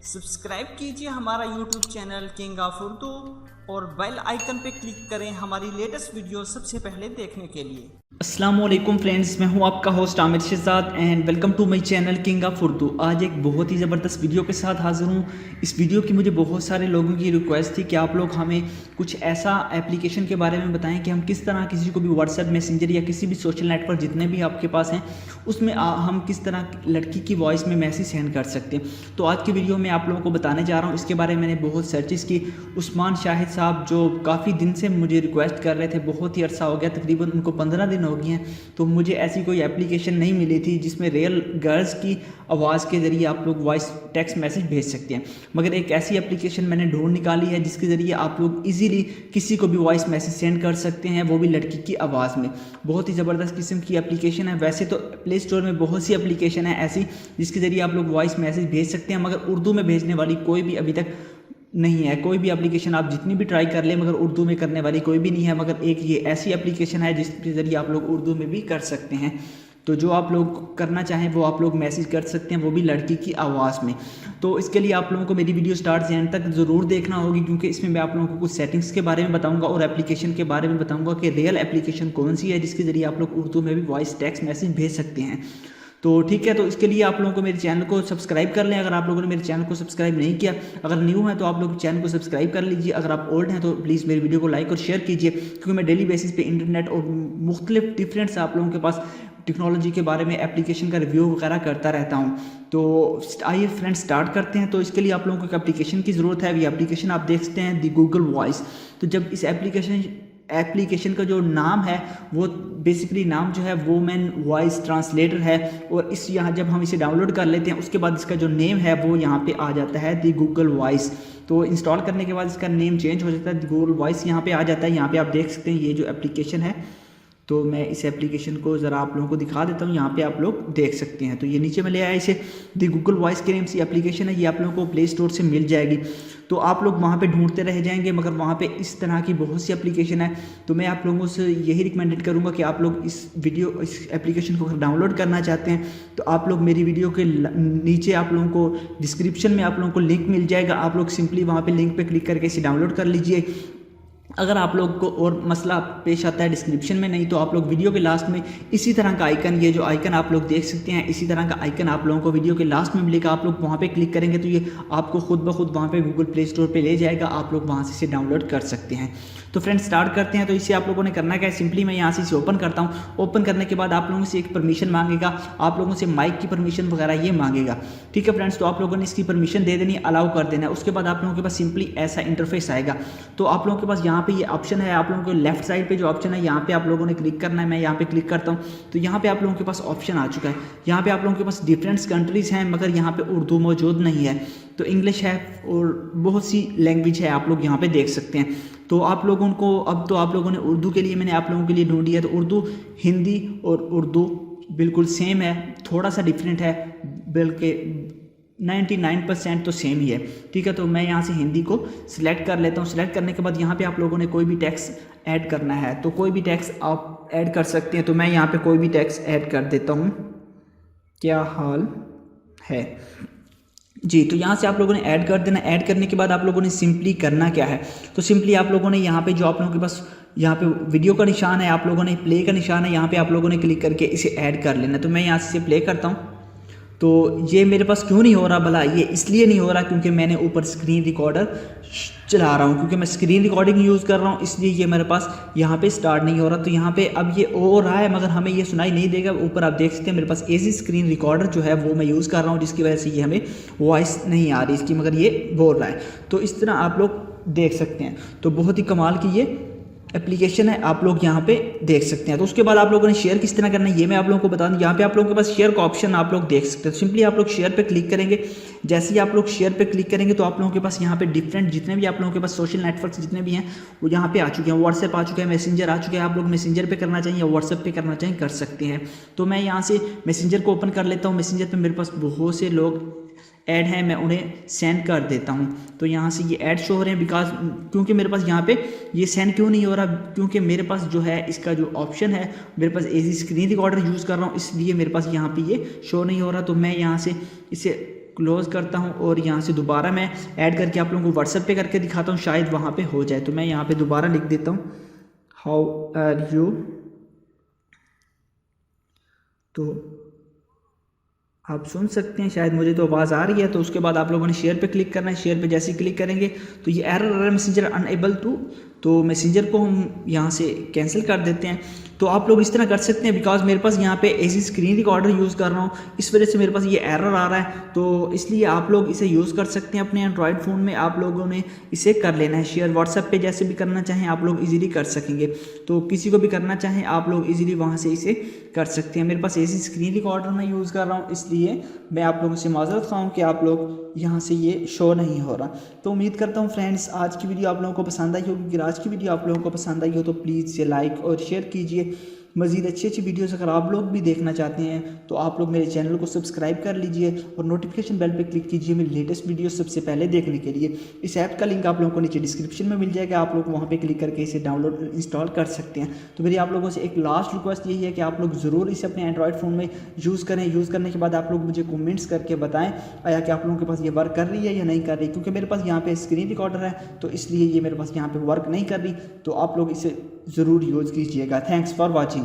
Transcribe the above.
Subscribe कीजिए हमारा YouTube channel king of Urdu और बेल आइकन पे क्लिक करें हमारी लेटेस्ट वीडियो सबसे पहले देखने के लिए। अस्सलाम वालेकुम फ्रेंड्स, मैं हूं आपका host Aamir Shahzad and welcome to my channel king of Urdu. आज एक बहुत ही ज़बरदस्त वीडियो के साथ हाज़िर हूं। इस वीडियो की मुझे बहुत सारे लोगों की रिक्वेस्ट थी कि आप लोग हमें कुछ ऐसा एप्लीकेशन के बारे में बताएं कि हम किस तरह किसी को भी व्हाट्सएप मैसेंजर या किसी भी सोशल नेटवर्क जितने भी आपके पास हैं उसमें हम किस तरह लड़की की वॉइस में मैसेज सेंड कर सकते हैं। तो आज की वीडियो में आप लोगों को बताने जा रहा हूँ। इसके बारे में मैंने बहुत सर्चेस की। उस्मान शाहिद साहब जो काफ़ी दिन से मुझे रिक्वेस्ट कर रहे थे, बहुत ही अरसा हो गया, तकरीबन उनको 15 दिन हो गए हैं, तो मुझे ऐसी कोई एप्लीकेशन नहीं मिली थी जिसमें रियल गर्ल्स की आवाज़ के ज़रिए आप लोग वॉइस टेक्स्ट मैसेज भेज सकते हैं। मगर एक ऐसी एप्लीकेशन मैंने ढूंढ निकाली है जिसके ज़रिए आप लोग इजीली किसी को भी वॉइस मैसेज सेंड कर सकते हैं, वो भी लड़की की आवाज़ में। बहुत ही ज़बरदस्त किस्म की एप्लीकेशन है। वैसे तो प्ले स्टोर में बहुत सी एप्लीकेशन है ऐसी जिसके ज़रिए आप लोग वॉइस मैसेज भेज सकते हैं, मगर उर्दू में भेजने वाली कोई भी अभी तक नहीं है। कोई भी एप्लीकेशन आप जितनी भी ट्राई कर ले मगर उर्दू में करने वाली कोई भी नहीं है। मगर एक ये ऐसी एप्लीकेशन है जिसके ज़रिए आप लोग उर्दू में भी कर सकते हैं। तो जो आप लोग करना चाहें वो आप लोग मैसेज कर सकते हैं, वो भी लड़की की आवाज़ में। तो इसके लिए आप लोगों को मेरी वीडियो स्टार्ट से एंड तक ज़रूर देखना होगी, क्योंकि इसमें मैं आप लोगों को कुछ सेटिंग्स के बारे में बताऊंगा और एप्लीकेशन के बारे में बताऊंगा कि रियल एप्लीकेशन कौन सी है जिसके ज़रिए आप लोग उर्दू में भी वॉइस टेक्स्ट मैसेज भेज सकते हैं। तो ठीक है, तो इसके लिए आप लोगों को मेरे चैनल को सब्सक्राइब कर लें। अगर आप लोगों ने मेरे चैनल को सब्सक्राइब नहीं किया, अगर न्यू है तो आप लोग चैनल को सब्सक्राइब कर लीजिए। अगर आप ओल्ड हैं तो प्लीज़ मेरी वीडियो को लाइक और शेयर कीजिए, क्योंकि मैं डेली बेसिस पे इंटरनेट और मुख्तलिफ डिफरेंट आप लोगों के पास टेक्नोलॉजी के बारे में एप्लीकेशन का रिव्यू वगैरह करता रहता हूँ। तो आइए फ्रेंड्स स्टार्ट करते हैं। तो इसके लिए आप लोगों को एक एप्लीकेशन की ज़रूरत है। ये एप्लीकेशन आप देख सकते हैं, दी गूगल वॉइस। तो जब इस एप्लीकेशन का जो नाम है वो बेसिकली नाम जो है वुमेन वॉइस ट्रांसलेटर है, और इस यहाँ जब हम इसे डाउनलोड कर लेते हैं उसके बाद इसका जो नेम है वो यहाँ पे आ जाता है दी गूगल वॉइस। तो इंस्टॉल करने के बाद इसका नेम चेंज हो जाता है, दी गूगल वॉइस यहाँ पे आ जाता है। यहाँ पे आप देख सकते हैं ये जो एप्लीकेशन है, तो मैं इस एप्लीकेशन को ज़रा आप लोगों को दिखा देता हूँ। यहाँ पे आप लोग देख सकते हैं। तो ये नीचे में ले आया इसे दी गूगल वॉइस के नेम से एप्लीकेशन है। ये आप लोगों को प्ले स्टोर से मिल जाएगी। तो आप लोग वहाँ पे ढूंढते रह जाएंगे, मगर वहाँ पे इस तरह की बहुत सी एप्लीकेशन है। तो मैं आप लोगों से यही रिकमेंडेड करूँगा कि आप लोग इस एप्लीकेशन को अगर डाउनलोड करना चाहते हैं तो आप लोग मेरी वीडियो के नीचे आप लोगों को डिस्क्रिप्शन में आप लोगों को लिंक मिल जाएगा। आप लोग सिंपली वहाँ पर लिंक पर क्लिक करके इसे डाउनलोड कर लीजिए। अगर आप लोग को और मसला पेश आता है डिस्क्रिप्शन में नहीं, तो आप लोग वीडियो के लास्ट में इसी तरह का आइकन, ये जो आइकन आप लोग देख सकते हैं, इसी तरह का आइकन आप लोगों को वीडियो के लास्ट में मिलेगा। आप लोग वहाँ पे क्लिक करेंगे तो ये आपको खुद ब खुद वहाँ पे गूगल प्ले स्टोर पे ले जाएगा। आप लोग वहाँ से इसे डाउनलोड कर सकते हैं। तो फ्रेंड्स स्टार्ट करते हैं। तो इसे आप लोगों ने करना क्या है, सिंपली मैं यहाँ से इसे ओपन करता हूँ। ओपन करने के बाद आप लोगों से एक परमिशन मांगेगा, आप लोगों से माइक की परमिशन वगैरह ये मांगेगा। ठीक है फ्रेंड्स, तो आप लोगों ने इसकी परमिशन दे देनी, अलाउ कर देना है। उसके बाद आप लोगों के पास सिंपली ऐसा इंटरफेस आएगा। तो आप लोगों के पास यहाँ पे ये ऑप्शन है, आप लोगों को लेफ्ट साइड पे जो ऑप्शन है यहाँ पे आप लोगों ने क्लिक करना है। मैं यहाँ पे क्लिक करता हूँ तो यहाँ पे आप लोगों के पास ऑप्शन आ चुका है। यहाँ पे आप लोगों के पास डिफरेंट कंट्रीज हैं, मगर यहाँ पे उर्दू मौजूद नहीं है। तो इंग्लिश है और बहुत सी लैंग्वेज है, आप लोग यहाँ पे देख सकते हैं। तो आप लोगों को अब तो आप लोगों ने उर्दू के लिए मैंने आप लोगों के लिए ढूंढी है। तो उर्दू, हिंदी और उर्दू बिल्कुल सेम है, थोड़ा सा डिफरेंट है, बल्कि 99% तो सेम ही है। ठीक है, तो मैं यहाँ से हिंदी को सिलेक्ट कर लेता हूँ। सिलेक्ट करने के बाद यहाँ पे आप लोगों ने कोई भी टेक्स्ट ऐड करना है, तो कोई भी टेक्स्ट आप ऐड कर सकते हैं। तो मैं यहाँ पे कोई भी टेक्स्ट ऐड कर देता हूँ, क्या हाल है जी। तो यहाँ से आप लोगों ने ऐड कर देना। ऐड करने के बाद आप लोगों ने सिंपली करना क्या है, तो सिंपली आप लोगों ने यहाँ पे जो आप लोगों के पास यहाँ पे वीडियो का निशान है, आप लोगों ने प्ले का निशान है, यहाँ पे आप लोगों ने क्लिक करके इसे ऐड कर लेना। तो मैं यहाँ से प्ले करता हूँ। तो ये मेरे पास क्यों नहीं हो रहा भला, ये इसलिए नहीं हो रहा क्योंकि मैंने ऊपर स्क्रीन रिकॉर्डर चला रहा हूँ, क्योंकि मैं स्क्रीन रिकॉर्डिंग यूज़ कर रहा हूँ, इसलिए ये मेरे पास यहाँ पे स्टार्ट नहीं हो रहा। तो यहाँ पे अब ये हो रहा है मगर हमें ये सुनाई नहीं देगा। ऊपर आप देख सकते हैं मेरे पास एजी स्क्रीन रिकॉर्डर जो है वो मैं यूज़ कर रहा हूँ, जिसकी वजह से ये हमें वॉइस नहीं आ रही इसकी, मगर ये बोल रहा है। तो इस तरह आप लोग देख सकते हैं। तो बहुत ही कमाल की ये एप्लीकेशन है, आप लोग यहाँ पे देख सकते हैं। तो उसके बाद आप लोगों ने शेयर किस तरह करना है ये मैं आप लोगों को बता दूँ। यहाँ पे आप लोगों के पास शेयर का ऑप्शन आप लोग देख सकते हैं। तो सिंपली आप लोग शेयर पे क्लिक करेंगे। जैसे ही आप लोग शेयर पे क्लिक करेंगे तो आप लोगों के पास यहाँ पे डिफरेंट जितने भी आप लोगों के पास सोशल नेटवर्क जितने भी हैं वो यहाँ पे आ चुके हैं। व्हाट्सएप आ चुका है, मैसेंजर आ चुके हैं। आप लोग मैसेंजर पे करना चाहिए या व्हाट्सएप पे करना चाहिए कर सकते हैं। तो मैं यहाँ से मैसेंजर को ओपन कर लेता हूँ। मैसेंजर पर मेरे पास बहुत से लोग ऐड हैं, मैं उन्हें सेंड कर देता हूं। तो यहाँ से ये ऐड शो हो रहे हैं बिकॉज क्योंकि मेरे पास यहाँ पे ये सेंड क्यों नहीं हो रहा, क्योंकि मेरे पास जो है इसका जो ऑप्शन है, मेरे पास एजी स्क्रीन रिकॉर्डर यूज़ कर रहा हूँ, इसलिए मेरे पास यहाँ पे ये शो नहीं हो रहा। तो मैं यहाँ से इसे क्लोज़ करता हूँ और यहाँ से दोबारा मैं ऐड करके आप लोगों को व्हाट्सएप पे करके दिखाता हूँ, शायद वहाँ पे हो जाए। तो मैं यहाँ पे दोबारा लिख देता हूँ हाउ आर यू। तो आप सुन सकते हैं शायद, मुझे तो आवाज़ आ रही है। तो उसके बाद आप लोगों ने शेयर पे क्लिक करना है। शेयर पे जैसे ही क्लिक करेंगे तो ये एरर आ रहा है मैसेंजर अनएबल टू, तो मैसेंजर को हम यहाँ से कैंसिल कर देते हैं। तो आप लोग इस तरह कर सकते हैं, बिकॉज मेरे पास यहाँ पे ऐसी स्क्रीन रिकॉर्डर यूज़ कर रहा हूँ, इस वजह से मेरे पास ये एरर आ रहा है। तो इसलिए आप लोग इसे यूज़ कर सकते हैं अपने एंड्रॉयड फ़ोन में। आप लोगों ने इसे कर लेना है शेयर, व्हाट्सएप पे जैसे भी करना चाहें आप लोग इजीली कर सकेंगे। तो किसी को भी करना चाहें आप लोग इजीली वहाँ से इसे कर सकते हैं। मेरे पास ऐसी स्क्रीन रिकॉर्डर मैं यूज़ कर रहा हूँ, इसलिए मैं आप लोगों से माजरत ख़्वाह हूँ कि आप लोग यहाँ से ये शो नहीं हो रहा। तो उम्मीद करता हूँ फ्रेंड्स आज की वीडियो आप लोगों को पसंद आई होगी। अगर आज की वीडियो आप लोगों को पसंद आई हो तो प्लीज़ इसे लाइक और शेयर कीजिए। मज़ीद अच्छी वीडियोस अगर आप लोग भी देखना चाहते हैं तो आप लोग मेरे चैनल को सब्सक्राइब कर लीजिए और नोटिफिकेशन बेल पे क्लिक कीजिए मेरी लेटेस्ट वीडियो सबसे पहले देखने के लिए। इस ऐप का लिंक आप लोगों को नीचे डिस्क्रिप्शन में मिल जाएगा, आप लोग वहाँ पे क्लिक करके इसे डाउनलोड इंस्टॉल कर सकते हैं। तो मेरी आप लोगों से एक लास्ट रिक्वेस्ट यही है कि आप लोग ज़रूर इसे अपने एंड्रॉयड फ़ोन में यूज़ करें। यूज़ करने के बाद आप लोग मुझे कमेंट्स करके बताएं आया कि आप लोगों के पास ये वर्क कर रही है या नहीं कर रही, क्योंकि मेरे पास यहाँ पे स्क्रीन रिकॉर्डर है तो इसलिए ये मेरे पास यहाँ पे वर्क नहीं कर रही। तो आप लोग इसे ज़रूर यूज़ कीजिएगा। Thanks for watching.